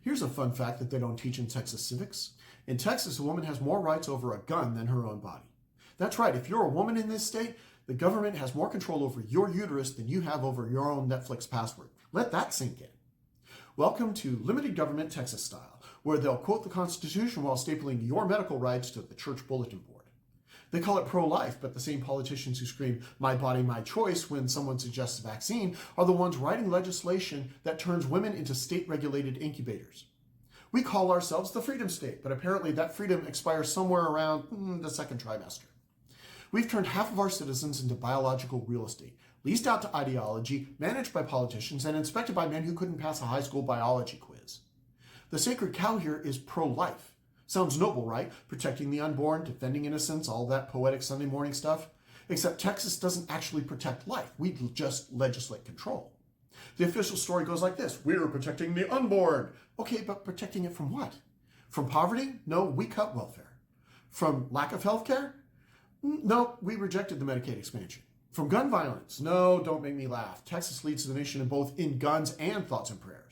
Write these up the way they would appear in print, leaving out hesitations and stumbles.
Here's a fun fact that they don't teach in Texas civics. In Texas, a woman has more rights over a gun than her own body. That's right, if you're a woman in this state, the government has more control over your uterus than you have over your own Netflix password. Let that sink in. Welcome to Limited Government Texas Style, where they'll quote the Constitution while stapling your medical rights to the church bulletin board. They call it pro-life, but the same politicians who scream, "My body, my choice," when someone suggests a vaccine are the ones writing legislation that turns women into state-regulated incubators. We call ourselves the Freedom State, but apparently that freedom expires somewhere around the second trimester. We've turned half of our citizens into biological real estate, leased out to ideology, managed by politicians, and inspected by men who couldn't pass a high school biology quiz. The sacred cow here is pro-life. Sounds noble, right? Protecting the unborn, defending innocence, all that poetic Sunday morning stuff. Except Texas doesn't actually protect life. We just legislate control. The official story goes like this: we're protecting the unborn. Okay, but protecting it from what? From poverty? No, we cut welfare. From lack of health care? No, we rejected the Medicaid expansion. From gun violence? No, don't make me laugh. Texas leads the nation in both in guns and thoughts and prayers.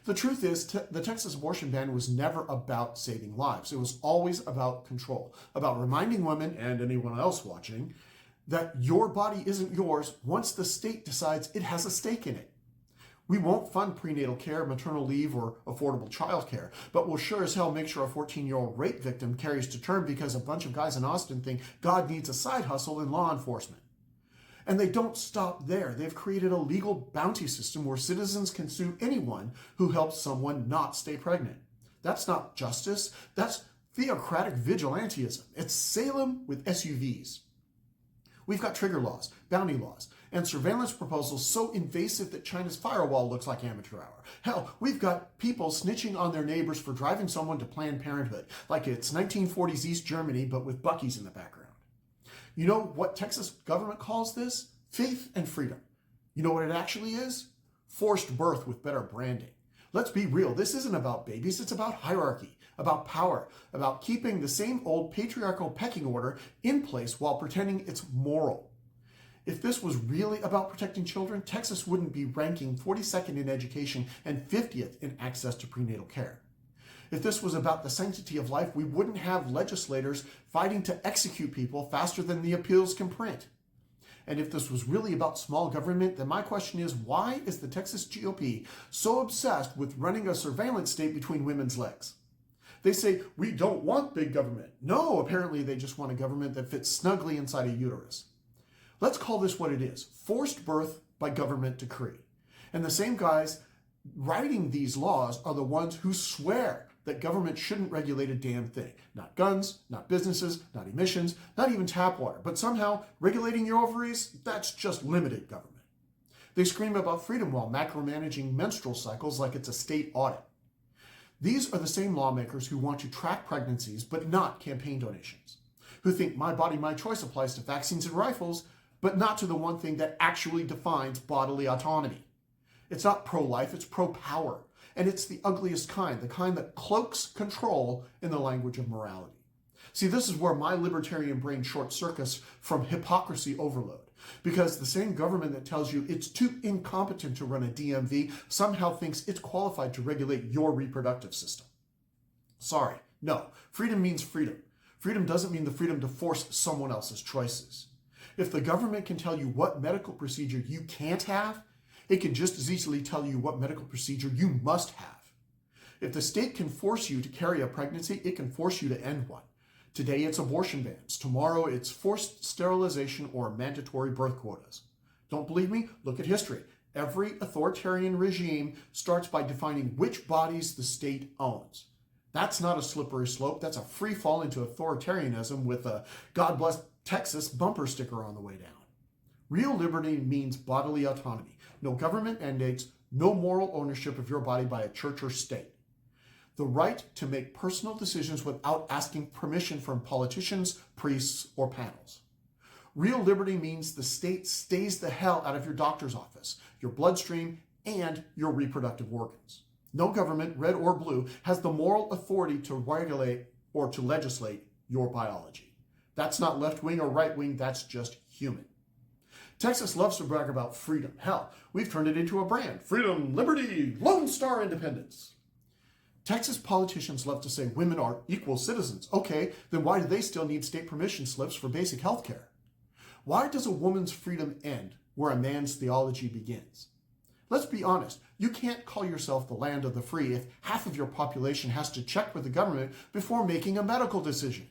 The truth is, the Texas abortion ban was never about saving lives. It was always about control, about reminding women and anyone else watching that your body isn't yours once the state decides it has a stake in it. We won't fund prenatal care, maternal leave, or affordable child care, but we'll sure as hell make sure a 14-year-old rape victim carries to term because a bunch of guys in Austin think God needs a side hustle in law enforcement. And they don't stop there. They've created a legal bounty system where citizens can sue anyone who helps someone not stay pregnant. That's not justice. That's theocratic vigilantism. It's Salem with SUVs. We've got trigger laws, bounty laws, and surveillance proposals so invasive that China's firewall looks like amateur hour. Hell, we've got people snitching on their neighbors for driving someone to Planned Parenthood, like it's 1940s East Germany, but with Buc-ee's in the background. You know what Texas government calls this? Faith and freedom. You know what it actually is? Forced birth with better branding. Let's be real, this isn't about babies, it's about hierarchy, about power, about keeping the same old patriarchal pecking order in place while pretending it's moral. If this was really about protecting children, Texas wouldn't be ranking 42nd in education and 50th in access to prenatal care. If this was about the sanctity of life, we wouldn't have legislators fighting to execute people faster than the appeals can print. And if this was really about small government, then my question is, why is the Texas GOP so obsessed with running a surveillance state between women's legs? They say, we don't want big government. No, apparently they just want a government that fits snugly inside a uterus. Let's call this what it is: forced birth by government decree. And the same guys writing these laws are the ones who swear that government shouldn't regulate a damn thing. Not guns, not businesses, not emissions, not even tap water. But somehow, regulating your ovaries, that's just limited government. They scream about freedom while macromanaging menstrual cycles like it's a state audit. These are the same lawmakers who want to track pregnancies but not campaign donations, who think my body, my choice applies to vaccines and rifles, but not to the one thing that actually defines bodily autonomy. It's not pro-life, it's pro-power. And it's the ugliest kind, the kind that cloaks control in the language of morality. See, this is where my libertarian brain short-circuits from hypocrisy overload, because the same government that tells you it's too incompetent to run a DMV somehow thinks it's qualified to regulate your reproductive system. Sorry, no. Freedom means freedom. Freedom doesn't mean the freedom to force someone else's choices. If the government can tell you what medical procedure you can't have, it can just as easily tell you what medical procedure you must have. If the state can force you to carry a pregnancy, it can force you to end one. Today it's abortion bans. Tomorrow it's forced sterilization or mandatory birth quotas. Don't believe me? Look at history. Every authoritarian regime starts by defining which bodies the state owns. That's not a slippery slope. That's a free fall into authoritarianism with a God bless Texas bumper sticker on the way down. Real liberty means bodily autonomy. No government mandates, no moral ownership of your body by a church or state. The right to make personal decisions without asking permission from politicians, priests, or panels. Real liberty means the state stays the hell out of your doctor's office, your bloodstream, and your reproductive organs. No government, red or blue, has the moral authority to regulate or to legislate your biology. That's not left-wing or right-wing, that's just human. Texas loves to brag about freedom. Hell, we've turned it into a brand. Freedom, liberty, Lone Star independence. Texas politicians love to say women are equal citizens. Okay, then why do they still need state permission slips for basic health care? Why does a woman's freedom end where a man's theology begins? Let's be honest, you can't call yourself the land of the free if half of your population has to check with the government before making a medical decision.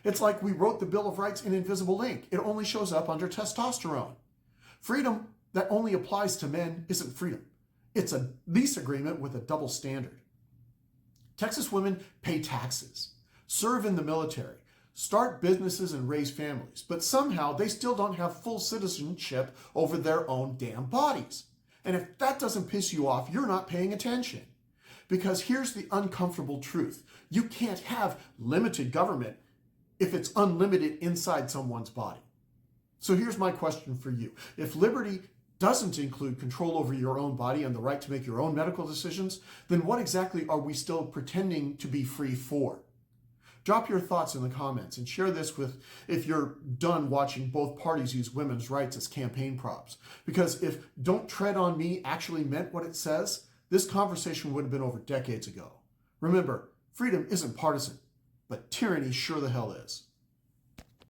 It's like we wrote the Bill of Rights in invisible ink. It only shows up under testosterone. Freedom that only applies to men isn't freedom. It's a lease agreement with a double standard. Texas women pay taxes, serve in the military, start businesses and raise families, but somehow they still don't have full citizenship over their own damn bodies. And if that doesn't piss you off, you're not paying attention. Because here's the uncomfortable truth. You can't have limited government if it's unlimited inside someone's body. So here's my question for you. If liberty doesn't include control over your own body and the right to make your own medical decisions, then what exactly are we still pretending to be free for? Drop your thoughts in the comments and share this with if you're done watching both parties use women's rights as campaign props. Because if "don't tread on me" actually meant what it says, this conversation would have been over decades ago. Remember, freedom isn't partisan, but tyranny sure the hell is.